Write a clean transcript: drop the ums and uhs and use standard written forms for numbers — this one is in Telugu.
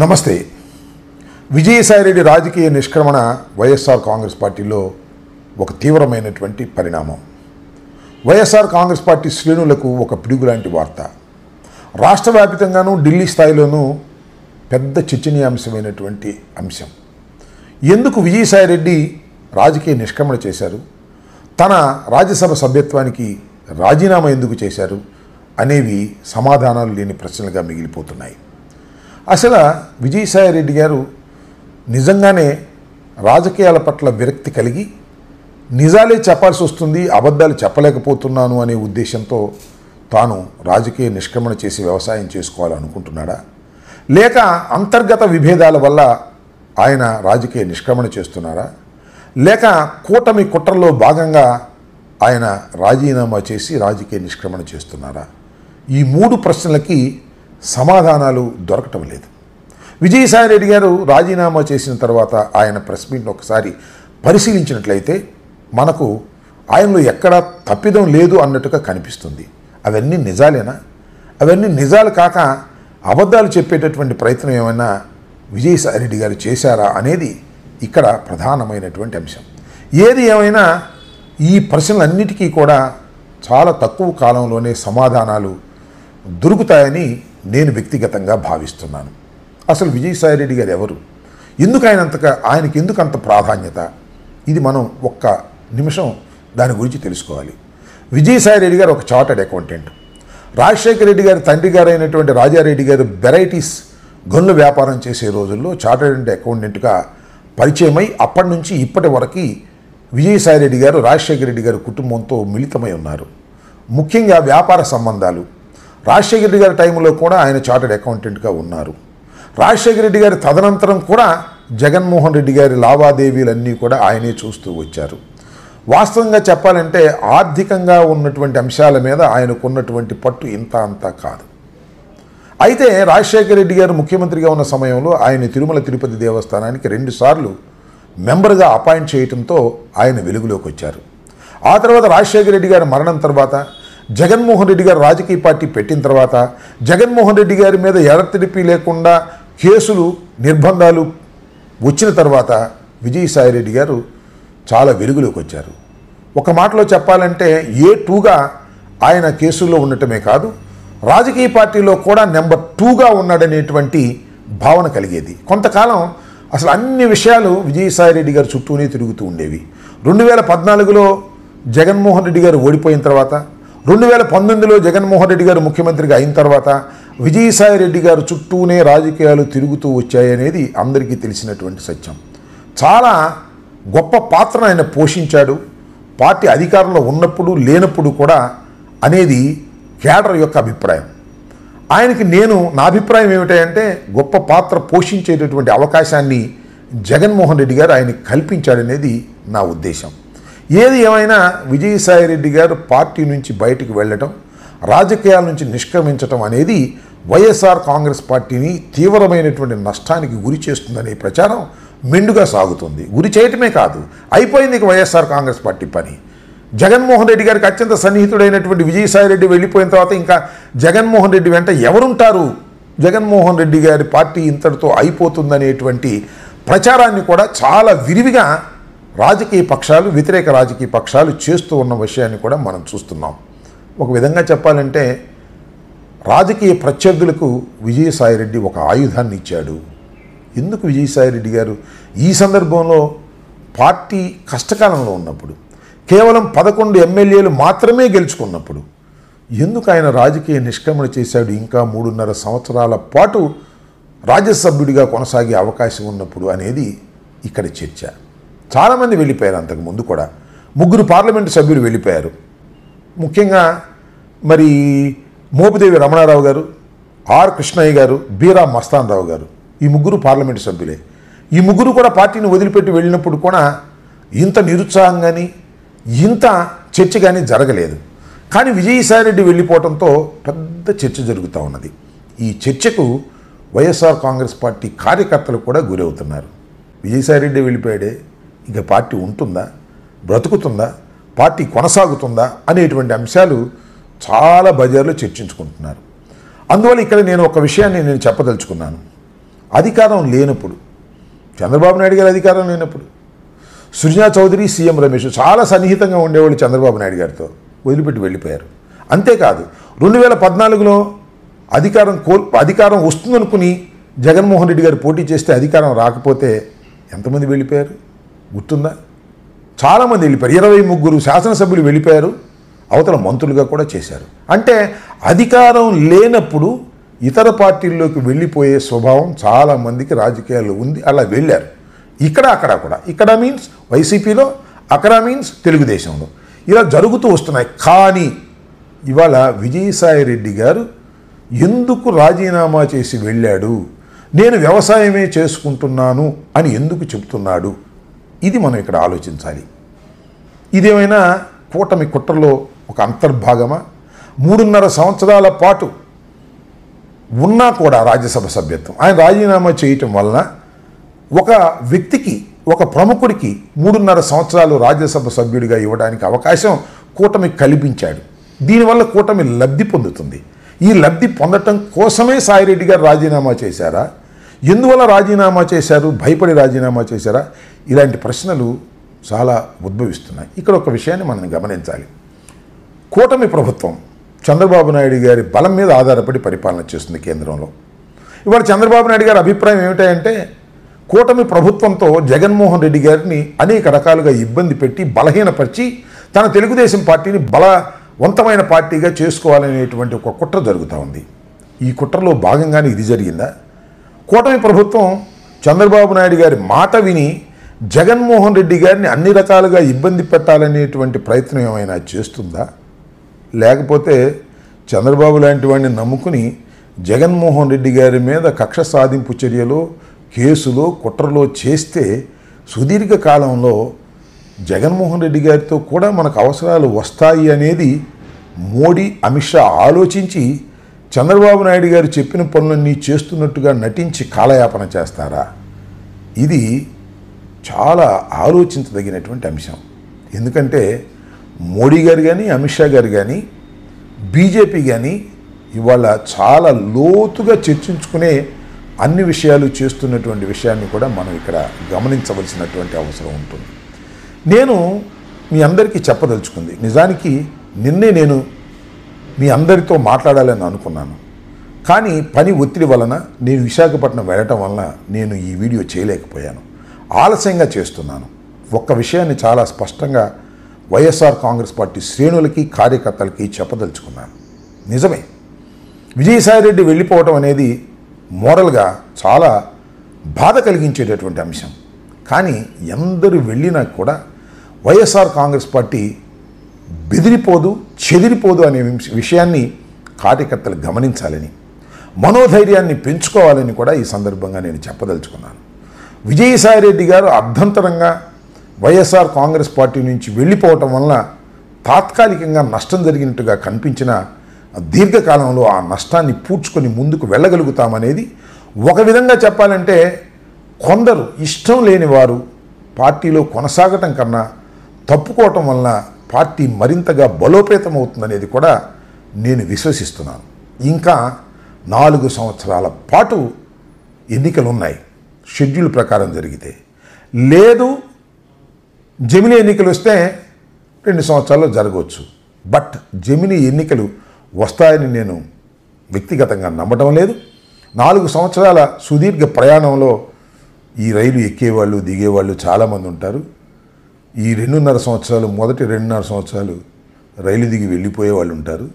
నమస్తే. విజయసాయిరెడ్డి రాజకీయ నిష్క్రమణ వైఎస్ఆర్ కాంగ్రెస్ పార్టీలో ఒక తీవ్రమైనటువంటి పరిణామం. వైఎస్ఆర్ కాంగ్రెస్ పార్టీ శ్రేణులకు ఒక పిడుగు లాంటి వార్త. రాష్ట్ర వ్యాప్తంగానూ ఢిల్లీ స్థాయిలోనూ పెద్ద చర్చనీయాంశమైనటువంటి అంశం. ఎందుకు విజయసాయిరెడ్డి రాజకీయ నిష్క్రమణ చేశారు, తన రాజ్యసభ సభ్యత్వానికి రాజీనామా ఎందుకు చేశారు అనేవి సమాధానాలు లేని ప్రశ్నలుగా మిగిలిపోతున్నాయి. అసలు విజయసాయిరెడ్డి గారు నిజంగానే రాజకీయాల పట్ల విరక్తి కలిగి నిజాలే చెప్పాల్సి వస్తుంది, అబద్ధాలు చెప్పలేకపోతున్నాను అనే ఉద్దేశంతో తాను రాజకీయ నిష్క్రమణ చేసి వ్యవసాయం చేసుకోవాలనుకుంటున్నాడా, లేక అంతర్గత విభేదాల వల్ల ఆయన రాజకీయ నిష్క్రమణ చేస్తున్నారా, లేక కూటమి కుట్రలో భాగంగా ఆయన రాజీనామా చేసి రాజకీయ నిష్క్రమణ చేస్తున్నారా? ఈ మూడు ప్రశ్నలకి సమాధానాలు దొరకటం లేదు. విజయసాయిరెడ్డి గారు రాజీనామా చేసిన తర్వాత ఆయన ప్రెస్ మీట్ని ఒకసారి పరిశీలించినట్లయితే మనకు ఆయనలో ఎక్కడా తప్పిదం లేదు అన్నట్టుగా కనిపిస్తుంది. అవన్నీ నిజాలేనా? అవన్నీ నిజాలు కాక అబద్ధాలు చెప్పేటటువంటి ప్రయత్నం ఏమైనా విజయసాయిరెడ్డి గారు చేశారా అనేది ఇక్కడ ప్రధానమైనటువంటి అంశం. ఏది ఏమైనా ఈ ప్రశ్నలన్నిటికీ కూడా చాలా తక్కువ కాలంలోనే సమాధానాలు దొరుకుతాయని నేను వ్యక్తిగతంగా భావిస్తున్నాను. అసలు విజయసాయిరెడ్డి గారు ఎవరు, ఎందుకు ఆయనకి ఎందుకు అంత ప్రాధాన్యత, ఇది మనం ఒక్క నిమిషం దాని గురించి తెలుసుకోవాలి. విజయసాయిరెడ్డి గారు ఒక చార్టర్డ్ అకౌంటెంట్. రాజశేఖర రెడ్డి గారి తండ్రి గారు అయినటువంటి రాజారెడ్డి గారు వెరైటీస్ గనుల వ్యాపారం చేసే రోజుల్లో చార్టర్డ్ అకౌంటెంట్గా పరిచయమై అప్పటి నుంచి ఇప్పటి వరకు విజయసాయిరెడ్డి గారు రాజశేఖర రెడ్డి గారి కుటుంబంతో మిళితమై ఉన్నారు. ముఖ్యంగా వ్యాపార సంబంధాలు. రాజశేఖర రెడ్డి గారి టైంలో కూడా ఆయన చార్టర్డ్ అకౌంటెంట్గా ఉన్నారు. రాజశేఖర రెడ్డి గారి తదనంతరం కూడా జగన్మోహన్ రెడ్డి గారి లావాదేవీలన్నీ కూడా ఆయనే చూస్తూ వచ్చారు. వాస్తవంగా చెప్పాలంటే ఆర్థికంగా ఉన్నటువంటి అంశాల మీద ఆయనకున్నటువంటి పట్టు ఇంత అంతా కాదు. అయితే రాజశేఖర రెడ్డి గారు ముఖ్యమంత్రిగా ఉన్న సమయంలో ఆయన తిరుమల తిరుపతి దేవస్థానానికి 2 సార్లు మెంబర్గా అపాయింట్ చేయడంతో ఆయన వెలుగులోకి వచ్చారు. ఆ తర్వాత రాజశేఖర రెడ్డి గారి మరణం తర్వాత, జగన్మోహన్ రెడ్డి గారు రాజకీయ పార్టీ పెట్టిన తర్వాత, జగన్మోహన్ రెడ్డి గారి మీద ఎడతెరిపి లేకుండా కేసులు నిర్బంధాలు వచ్చిన తర్వాత విజయసాయిరెడ్డి గారు చాలా వెలుగులోకి వచ్చారు. ఒక మాటలో చెప్పాలంటే A2గా ఆయన కేసుల్లో ఉండటమే కాదు, రాజకీయ పార్టీలో కూడా నెంబర్ 2గా ఉన్నాడనేటువంటి భావన కలిగేది. కొంతకాలం అసలు అన్ని విషయాలు విజయసాయిరెడ్డి గారు చుట్టూనే తిరుగుతూ ఉండేవి. 2014లో జగన్మోహన్ రెడ్డి గారు ఓడిపోయిన తర్వాత, 2019లో జగన్మోహన్ రెడ్డి గారు ముఖ్యమంత్రిగా అయిన తర్వాత విజయసాయిరెడ్డి గారు చుట్టూనే రాజకీయాలు తిరుగుతూ వచ్చాయనేది అందరికీ తెలిసినటువంటి సత్యం. చాలా గొప్ప పాత్ర ఆయన పోషించాడు, పార్టీ అధికారంలో ఉన్నప్పుడు లేనప్పుడు కూడా అనేది కేడర్ యొక్క అభిప్రాయం. ఆయనకి నా అభిప్రాయం ఏమిటంటే గొప్ప పాత్ర పోషించేటటువంటి అవకాశాన్ని జగన్మోహన్ రెడ్డి గారు ఆయనకి కల్పించాడనేది నా ఉద్దేశం. ఏది ఏమైనా విజయసాయిరెడ్డి గారు పార్టీ నుంచి బయటికి వెళ్ళటం, రాజకీయాల నుంచి నిష్క్రమించటం అనేది వైఎస్ఆర్ కాంగ్రెస్ పార్టీని తీవ్రమైనటువంటి నష్టానికి గురి చేస్తుందనే ప్రచారం మెండుగా సాగుతుంది. గురి చేయటమే కాదు, అయిపోయింది ఇక వైఎస్ఆర్ కాంగ్రెస్ పార్టీ పని. జగన్మోహన్ రెడ్డి గారికి అత్యంత సన్నిహితుడైనటువంటి విజయసాయిరెడ్డి వెళ్ళిపోయిన తర్వాత ఇంకా జగన్మోహన్ రెడ్డి వెంట ఎవరుంటారు, జగన్మోహన్ రెడ్డి గారి పార్టీ ఇంతటితో అయిపోతుందనేటువంటి ప్రచారాన్ని కూడా చాలా విరివిగా రాజకీయ పక్షాలు, వ్యతిరేక రాజకీయ పక్షాలు చేస్తూ ఉన్న విషయాన్ని కూడా మనం చూస్తున్నాం. ఒక విధంగా చెప్పాలంటే రాజకీయ ప్రత్యర్థులకు విజయసాయిరెడ్డి ఒక ఆయుధాన్ని ఇచ్చాడు. ఎందుకు విజయసాయిరెడ్డి గారు ఈ సందర్భంలో పార్టీ కష్టకాలంలో ఉన్నప్పుడు, కేవలం 11 ఎమ్మెల్యేలు మాత్రమే గెలుచుకున్నప్పుడు ఎందుకు ఆయన రాజకీయ నిష్క్రమణ చేశాడు? ఇంకా 3.5 సంవత్సరాల పాటు రాజ్యసభ్యుడిగా కొనసాగే అవకాశం ఉన్నప్పుడు అనేది ఇక్కడ చర్చ. చాలామంది వెళ్ళిపోయారు. అంతకుముందు కూడా 3 పార్లమెంటు సభ్యులు వెళ్ళిపోయారు. ముఖ్యంగా మరి మోపిదేవి రమణారావు గారు, ఆర్ కృష్ణయ్య గారు, బీరా మస్తాన్ రావు గారు, ఈ 3 పార్లమెంటు సభ్యులే. ఈ 3 కూడా పార్టీని వదిలిపెట్టి వెళ్ళినప్పుడు కూడా ఇంత నిరుత్సాహం కానీ ఇంత చర్చ కానీ జరగలేదు. కానీ విజయసాయిరెడ్డి వెళ్ళిపోవడంతో పెద్ద చర్చ జరుగుతూ ఉన్నది. ఈ చర్చకు వైఎస్ఆర్ కాంగ్రెస్ పార్టీ కార్యకర్తలు కూడా గురవుతున్నారు. విజయసాయిరెడ్డి వెళ్ళిపోయాడే, ఇక పార్టీ ఉంటుందా, బ్రతుకుతుందా, పార్టీ కొనసాగుతుందా అనేటువంటి అంశాలు చాలా బజార్లో చర్చించుకుంటున్నారు. అందువల్ల ఇక్కడ నేను ఒక విషయాన్ని చెప్పదలుచుకున్నాను. అధికారం లేనప్పుడు, చంద్రబాబు నాయుడు గారి అధికారం లేనప్పుడు సుజనా చౌదరి, సీఎం రమేష్ చాలా సన్నిహితంగా ఉండేవాళ్ళు చంద్రబాబు నాయుడు గారితో, వదిలిపెట్టి వెళ్ళిపోయారు. అంతేకాదు 2014లో అధికారం వస్తుందనుకుని జగన్మోహన్ రెడ్డి గారు పోటీ చేస్తే అధికారం రాకపోతే ఎంతమంది వెళ్ళిపోయారు గుర్తుందా? చాలామంది వెళ్ళిపోయారు. 23 శాసనసభ్యులు వెళ్ళిపోయారు, అవతల మంత్రులుగా కూడా చేశారు. అంటే అధికారం లేనప్పుడు ఇతర పార్టీల్లోకి వెళ్ళిపోయే స్వభావం చాలామందికి రాజకీయాల్లో ఉంది. అలా వెళ్ళారు. అక్కడ కూడా, ఇక్కడ మీన్స్ వైసీపీలో, అక్కడ మీన్స్ తెలుగుదేశంలో, ఇలా జరుగుతూ వస్తున్నాయి. కానీ ఇవాళ విజయసాయిరెడ్డి గారు ఎందుకు రాజీనామా చేసి వెళ్ళాడు, నేను వ్యవసాయమే చేసుకుంటున్నాను అని ఎందుకు చెప్తున్నాడు, ఇది మనం ఇక్కడ ఆలోచించాలి. ఇదేమైనా కూటమి కుట్రలో ఒక అంతర్భాగమా? 3.5 సంవత్సరాల పాటు ఉన్నా కూడా రాజ్యసభ సభ్యత్వం ఆయన రాజీనామా చేయటం వలన ఒక వ్యక్తికి, ఒక ప్రముఖుడికి 3.5 సంవత్సరాలు రాజ్యసభ సభ్యుడిగా ఇవ్వడానికి అవకాశం కూటమి కల్పించాడు. దీనివల్ల కూటమి లబ్ధి పొందుతుంది. ఈ లబ్ధి పొందటం కోసమే సాయిరెడ్డి గారు రాజీనామా చేశారా? ఎందువల్ల రాజీనామా చేశారు? భయపడి రాజీనామా చేశారా? ఇలాంటి ప్రశ్నలు చాలా ఉద్భవిస్తున్నాయి. ఇక్కడ ఒక విషయాన్ని మనం గమనించాలి. కూటమి ప్రభుత్వం చంద్రబాబు నాయుడు గారి బలం మీద ఆధారపడి పరిపాలన చేస్తుంది కేంద్రంలో. ఇవాళ చంద్రబాబు నాయుడు గారి అభిప్రాయం ఏమిటంటే కూటమి ప్రభుత్వంతో జగన్మోహన్ రెడ్డి గారిని అనేక రకాలుగా ఇబ్బంది పెట్టి బలహీనపరిచి తన తెలుగుదేశం పార్టీని బలవంతమైన పార్టీగా చేసుకోవాలనేటువంటి ఒక కుట్ర జరుగుతూ ఉంది. ఈ కుట్రలో భాగంగానే ఇది జరిగిందా? కూటమి ప్రభుత్వం చంద్రబాబు నాయుడు గారి మాట విని జగన్మోహన్ రెడ్డి గారిని అన్ని రకాలుగా ఇబ్బంది పెట్టాలనేటువంటి ప్రయత్నం ఏమైనా చేస్తుందా? లేకపోతే చంద్రబాబు లాంటి వాడిని నమ్ముకుని జగన్మోహన్ రెడ్డి గారి మీద కక్ష సాధింపు చర్యలో, కేసులో, కుట్రలో చేస్తే సుదీర్ఘకాలంలో జగన్మోహన్ రెడ్డి గారితో కూడా మనకు అవసరాలు వస్తాయి అనేది మోడీ, అమిత్ షా ఆలోచించి చంద్రబాబు నాయుడు గారు చెప్పిన పనులన్నీ చేస్తున్నట్టుగా నటించి కాలయాపన చేస్తారా? ఇది చాలా ఆలోచించదగినటువంటి అంశం. ఎందుకంటే మోడీ గారు కానీ, అమిత్ షా గారు కానీ, బీజేపీ కానీ ఇవాళ చాలా లోతుగా చర్చించుకునే అన్ని విషయాలు చేస్తున్నటువంటి విషయాన్ని కూడా మనం ఇక్కడ గమనించవలసినటువంటి అవసరం ఉంటుంది. నేను మీ అందరికీ చెప్పదలుచుకుంది, నిజానికి నిన్నే నేను మీ అందరితో మాట్లాడాలని అనుకున్నాను. కానీ పని ఒత్తిడి వలన నేను విశాఖపట్నం వెళ్ళటం వలన నేను ఈ వీడియో చేయలేకపోయాను. ఆలస్యంగా చేస్తున్నాను. ఒక్క విషయాన్ని చాలా స్పష్టంగా వైఎస్ఆర్ కాంగ్రెస్ పార్టీ శ్రేణులకి, కార్యకర్తలకి చెప్పదలుచుకున్నాను. నిజమే, విజయసాయిరెడ్డి వెళ్ళిపోవటం అనేది మోరల్గా చాలా బాధ కలిగించేటటువంటి అంశం. కానీ ఎందరు వెళ్ళినా కూడా వైఎస్ఆర్ కాంగ్రెస్ పార్టీ బెదిరిపోదు, చెదిరిపోదు అనే విషయాన్ని కార్యకర్తలు గమనించాలని, మనోధైర్యాన్ని పెంచుకోవాలని కూడా ఈ సందర్భంగా నేను చెప్పదలుచుకున్నాను. విజయసాయిరెడ్డి గారు అర్ధంతరంగా వైఎస్ఆర్ కాంగ్రెస్ పార్టీ నుంచి వెళ్ళిపోవటం వలన తాత్కాలికంగా నష్టం జరిగినట్టుగా కనిపించిన దీర్ఘకాలంలో ఆ నష్టాన్ని పూడ్చుకొని ముందుకు వెళ్ళగలుగుతామనేది ఒక విధంగా చెప్పాలంటే కొందరు ఇష్టం లేని వారు పార్టీలో కొనసాగటం కన్నా తప్పుకోవటం వలన పార్టీ మరింతగా బలోపేతం అవుతుందనేది కూడా నేను విశ్వసిస్తున్నాను. ఇంకా 4 సంవత్సరాల పాటు ఎన్నికలు ఉన్నాయి షెడ్యూల్ ప్రకారం జరిగితే. లేదు జమిలీ ఎన్నికలు వస్తే 2 సంవత్సరాల్లో జరగవచ్చు. బట్ జమిలీ ఎన్నికలు వస్తాయని నేను వ్యక్తిగతంగా నమ్మటం లేదు. 4 సంవత్సరాల సుదీర్ఘ ప్రయాణంలో ఈ రైలు ఎక్కేవాళ్ళు, దిగేవాళ్ళు చాలామంది ఉంటారు. ఈ 2.5 సంవత్సరాలు, మొదటి 2.5 సంవత్సరాలు రైలు దిగి వెళ్ళిపోయే వాళ్ళు ఉంటారు.